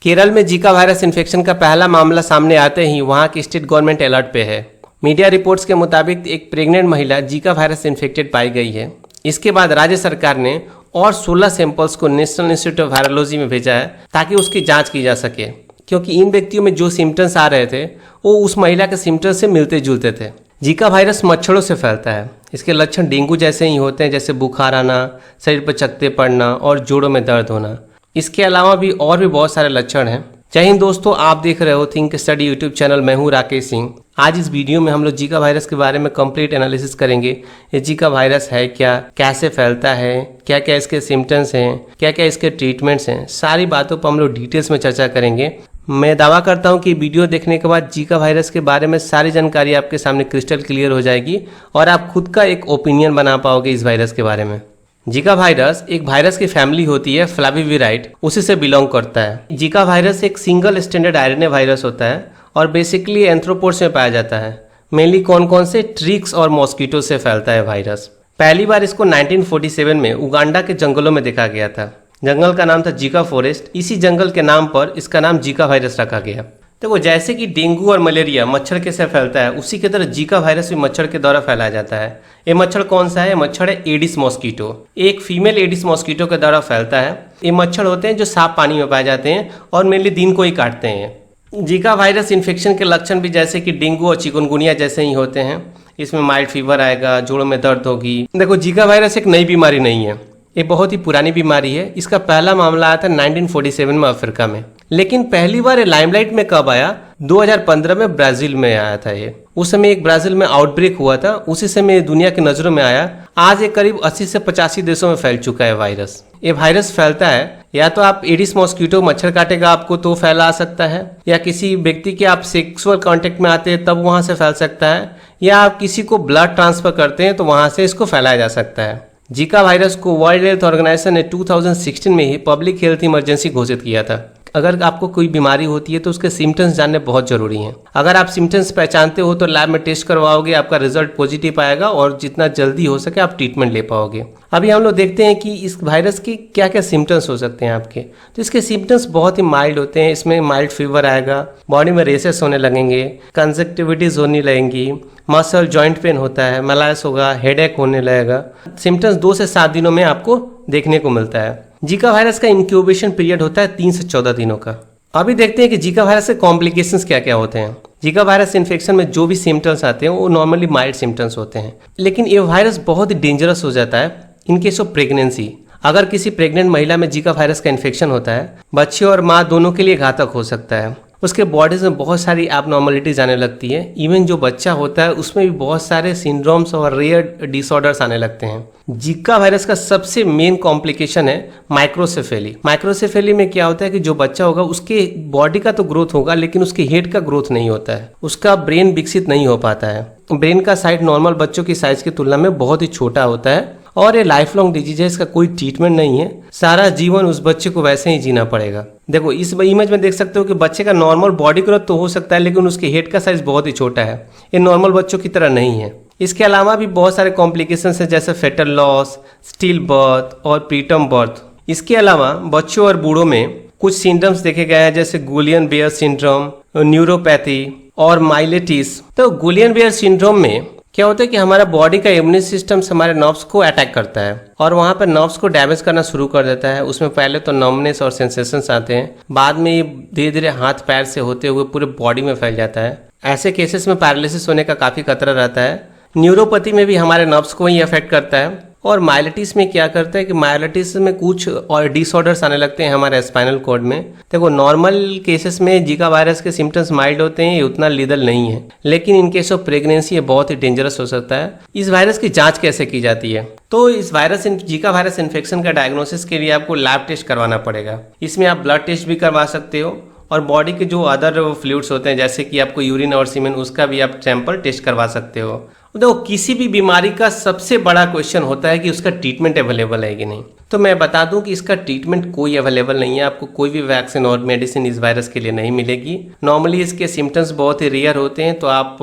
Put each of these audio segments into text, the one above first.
केरल में Zika virus infection का पहला मामला सामने आते ही वहां की स्टेट गवर्नमेंट अलर्ट पे है। मीडिया रिपोर्ट्स के मुताबिक एक प्रेग्नेंट महिला जीका वायरस इन्फेक्टेड पाई गई है। इसके बाद राज्य सरकार ने और 16 सैंपल्स को नेशनल इंस्टीट्यूट ऑफ वायरोलॉजी में भेजा है ताकि उसकी जांच की जा सके, क्योंकि इन व्यक्तियों में जो सिम्टम्स आ रहे थे वो उस महिला के सिम्टम्स से मिलते जुलते थे। जीका वायरस मच्छरों से फैलता है। इसके लक्षण डेंगू जैसे ही होते हैं, जैसे बुखार आना, शरीर पर चकत्ते पड़ना और जोड़ों में दर्द होना। इसके अलावा भी और भी बहुत सारे लक्षण हैं। जय हिंद दोस्तों, आप देख रहे हो थिंक स्टडी यूट्यूब चैनल। मैं हूं राकेश सिंह। आज इस वीडियो में हम लोग जीका वायरस के बारे में कंप्लीट एनालिसिस करेंगे। ये जीका वायरस है क्या, कैसे फैलता है, क्या क्या इसके सिम्टम्स हैं, क्या क्या इसके ट्रीटमेंट्स हैं, सारी बातों पर हम लोग डिटेल्स में चर्चा करेंगे। मैं दावा करता हूं कि वीडियो देखने के बाद जीका वायरस के बारे में सारी जानकारी आपके सामने क्रिस्टल क्लियर हो जाएगी और आप खुद का एक ओपिनियन बना पाओगे इस वायरस के बारे में। जीका वायरस एक वायरस की फैमिली होती है, फ्लाविविराइड, उसी से बिलोंग करता है। जीका वायरस एक सिंगल स्टैंडर्ड आरएनए वायरस होता है और बेसिकली एंथ्रोपोड्स में पाया जाता है। मेनली कौन कौन से ट्रिक्स और मॉस्किटो से फैलता है वायरस। पहली बार इसको 1947 में उगांडा के जंगलों में देखा गया था। जंगल का नाम था जीका फॉरेस्ट। इसी जंगल के नाम पर इसका नाम जीका वायरस रखा गया। तो वो जैसे कि डेंगू और मलेरिया मच्छर के से फैलता है, उसी की तरह जीका वायरस भी मच्छर के द्वारा फैलाया जाता है। ये मच्छर कौन सा है? मच्छर है एडिस मॉस्किटो। एक फीमेल एडिस मॉस्किटो के द्वारा फैलता है। ये मच्छर होते हैं जो साफ पानी में पाए जाते हैं और मेनली दिन को ही काटते हैं। जीका वायरस इन्फेक्शन के लक्षण भी जैसे कि डेंगू और चिकनगुनिया जैसे ही होते हैं। इसमें माइल्ड फीवर आएगा, जोड़ों में दर्द होगी। देखो, जीका वायरस एक नई बीमारी नहीं है, ये बहुत ही पुरानी बीमारी है। इसका पहला मामला आया था 1947 में अफ्रीका में। लेकिन पहली बार लाइमलाइट में कब आया? 2015 में ब्राजील में आया था ये। उस समय एक ब्राजील में आउटब्रेक हुआ था, उसी समय दुनिया की नजरों में आया। आज ये करीब 80 से 85 देशों में फैल चुका है वायरस। ये वायरस फैलता है या तो आप एडिस मॉस्किटो मच्छर काटेगा आपको तो फैला सकता है, या किसी व्यक्ति के आप सेक्सुअल कांटेक्ट में आते हैं तब वहां से फैल सकता है, या आप किसी को ब्लड ट्रांसफर करते हैं तो वहां से इसको फैलाया जा सकता है। जीका वायरस को वर्ल्ड हेल्थ ऑर्गेनाइजेशन ने 2016 में ही पब्लिक हेल्थ इमरजेंसी घोषित किया था। अगर आपको कोई बीमारी होती है तो उसके सिम्टम्स जानने बहुत जरूरी हैं। अगर आप सिम्टम्स पहचानते हो तो लैब में टेस्ट करवाओगे, आपका रिजल्ट पॉजिटिव आएगा और जितना जल्दी हो सके आप ट्रीटमेंट ले पाओगे। अभी हम लोग देखते हैं कि इस वायरस के क्या क्या सिम्टम्स हो सकते हैं आपके। तो इसके सिम्टम्स बहुत ही माइल्ड होते हैं। इसमें माइल्ड फीवर आएगा, बॉडी में रेसेस होने लगेंगे, कंजक्टिविटीज होने लगेंगी, मसल जॉइंट पेन होता है, मलाइस होगा, हेडेक होने लगेगा। सिम्टम्स 2 से 7 दिनों में आपको देखने को मिलता है। जीका वायरस का इंक्यूबेशन पीरियड होता है 3 से 14 दिनों का। अभी देखते हैं कि जीका वायरस के कॉम्प्लिकेशंस क्या क्या होते हैं। जीका वायरस इन्फेक्शन में जो भी सिम्टम्स आते हैं वो नॉर्मली माइल्ड सिम्टम्स होते हैं, लेकिन ये वायरस बहुत ही डेंजरस हो जाता है इन केस ऑफ प्रेगनेंसी। अगर किसी प्रेग्नेंट महिला में जीका वायरस का इन्फेक्शन होता है, बच्चे और माँ दोनों के लिए घातक हो सकता है। उसके बॉडीज में बहुत सारी एबनॉर्मलिटीज आने लगती है। इवन जो बच्चा होता है उसमें भी बहुत सारे सिंड्रोम्स और रेयर डिसऑर्डर्स आने लगते हैं। जीका वायरस का सबसे मेन कॉम्प्लिकेशन है माइक्रोसेफेली। माइक्रोसेफेली में क्या होता है कि जो बच्चा होगा उसके बॉडी का तो ग्रोथ होगा, लेकिन उसके हेड का ग्रोथ नहीं होता है। उसका ब्रेन विकसित नहीं हो पाता है। ब्रेन का साइज नॉर्मल बच्चों की साइज की तुलना में बहुत ही छोटा होता है और ये लाइफ लॉन्ग डिजीज है। इसका कोई ट्रीटमेंट नहीं है। सारा जीवन उस बच्चे को वैसे ही जीना पड़ेगा। देखो, इस इमेज में देख सकते हो कि बच्चे का नॉर्मल बॉडी ग्रोथ तो हो सकता है, लेकिन उसके हेड का साइज बहुत ही छोटा है। ये नॉर्मल बच्चों की तरह नहीं है। इसके अलावा भी बहुत सारे कॉम्प्लिकेशंस हैं, जैसे फेटल लॉस, स्टिल बर्थ और प्रीटर्म बर्थ। इसके अलावा बच्चों और बूढ़ों में कुछ सिंड्रोम्स देखे गए हैं, जैसे गुलियन बेयर सिंड्रोम, न्यूरोपैथी और माइलेटिस। तो गुलियन बेयर सिंड्रोम में क्या होता है कि हमारा बॉडी का इम्यून सिस्टम हमारे नर्व्स को अटैक करता है और वहां पर नर्व्स को डैमेज करना शुरू कर देता है। उसमें पहले तो नम्बनेस और सेंसेशंस आते हैं, बाद में ये धीरे धीरे हाथ पैर से होते हुए पूरे बॉडी में फैल जाता है। ऐसे केसेस में पैरालिसिस होने का काफी खतरा रहता है। न्यूरोपैथी में भी हमारे नर्व्स को ही अफेक्ट करता है। और माइलेटिस में क्या करता है कि माइलेटिस में कुछ और डिसऑर्डर्स आने लगते हैं हमारे स्पाइनल कॉर्ड में। देखो, नॉर्मल केसेस में जीका वायरस के सिम्टम्स माइल्ड होते हैं, ये उतना लीदल नहीं है, लेकिन इन केस ऑफ प्रेगनेंसी ये बहुत ही डेंजरस हो सकता है। इस वायरस की जांच कैसे की जाती है? तो इस जीका वायरस इन्फेक्शन का डायग्नोसिस के लिए आपको लैब टेस्ट करवाना पड़ेगा। इसमें आप ब्लड टेस्ट भी करवा सकते हो और बॉडी के जो अदर फ्लूइड्स होते हैं, जैसे कि आपको यूरिन और सीमेन, उसका भी आप सैंपल टेस्ट करवा सकते हो। देखो, किसी भी बीमारी का सबसे बड़ा क्वेश्चन होता है कि उसका ट्रीटमेंट अवेलेबल है कि नहीं। तो मैं बता दूं कि इसका ट्रीटमेंट कोई अवेलेबल नहीं है, आपको कोई भी वैक्सीन और मेडिसिन इस वायरस के लिए नहीं मिलेगी। नॉर्मली इसके सिम्टम्स बहुत ही रेयर होते हैं, तो आप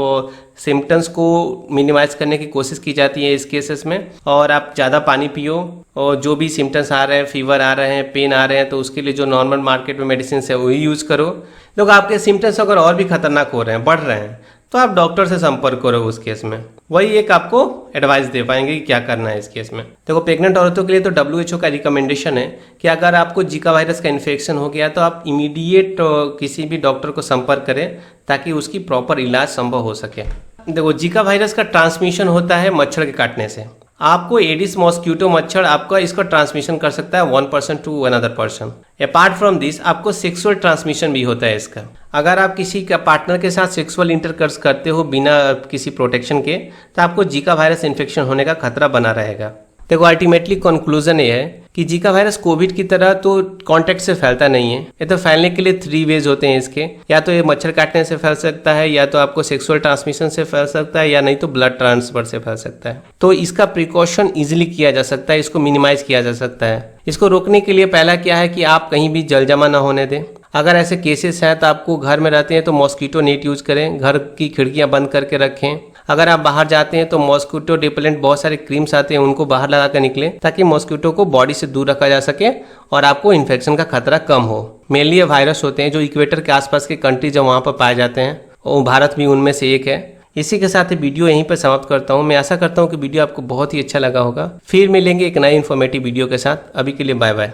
सिम्टम्स को मिनिमाइज करने की कोशिश की जाती है इस केसेस में। और आप ज़्यादा पानी पियो, और जो भी सिम्टम्स आ रहे हैं, फीवर आ रहे हैं, पेन आ रहे हैं, तो उसके लिए जो नॉर्मल मार्केट में मेडिसिन है वही यूज़ करो। लोग आपके सिम्टम्स अगर और भी खतरनाक हो रहे हैं, बढ़ रहे हैं, तो आप डॉक्टर से संपर्क करो उस केस में, वही एक आपको एडवाइस दे पाएंगे कि क्या करना है इस केस में। देखो, प्रेग्नेंट औरतों के लिए तो WHO का रिकमेंडेशन है कि अगर आपको जीका वायरस का इन्फेक्शन हो गया तो आप इमीडिएट किसी भी डॉक्टर को संपर्क करें ताकि उसकी प्रॉपर इलाज संभव हो सके। देखो, जीका वायरस का ट्रांसमिशन होता है मच्छर के काटने से। आपको एडिस मॉस्क्यूटो मच्छर आपका इसका ट्रांसमिशन कर सकता है 1 person to another person. Apart from this आपको सेक्सुअल ट्रांसमिशन भी होता है इसका। अगर आप किसी का पार्टनर के साथ सेक्सुअल इंटरकोर्स करते हो बिना किसी प्रोटेक्शन के, तो आपको जीका वायरस इन्फेक्शन होने का खतरा बना रहेगा। देखो, अल्टीमेटली कंक्लूजन ये है कि जीका वायरस कोविड की तरह तो कांटेक्ट से फैलता नहीं है। ये तो फैलने के लिए 3 वेज होते हैं इसके, या तो ये मच्छर काटने से फैल सकता है, या तो आपको सेक्सुअल ट्रांसमिशन से फैल सकता है, या नहीं तो ब्लड ट्रांसफर से फैल सकता है। तो इसका प्रिकॉशन इजीली किया जा सकता है, इसको मिनिमाइज किया जा सकता है। इसको रोकने के लिए पहला क्या है कि आप कहीं भी जल जमा ना होने दें। अगर ऐसे केसेस हैं तो आपको घर में रहते हैं तो मॉस्किटो नेट यूज़ करें, घर की खिड़कियां बंद करके रखें। अगर आप बाहर जाते हैं तो मॉस्किटो रिपेलेंट बहुत सारे क्रीम्स आते हैं, उनको बाहर लगा कर निकलें ताकि मॉस्किटो को बॉडी से दूर रखा जा सके और आपको इन्फेक्शन का खतरा कम हो। मेनली ये वायरस होते हैं जो इक्वेटर के आसपास के कंट्रीज वहाँ पर पाए जाते हैं, और भारत भी उनमें से एक है। इसी के साथ वीडियो यहीं पर समाप्त करता हूँ। मैं आशा करता हूँ कि वीडियो आपको बहुत ही अच्छा लगा होगा। फिर मिलेंगे एक नए इन्फॉर्मेटिव वीडियो के साथ। अभी के लिए बाय बाय।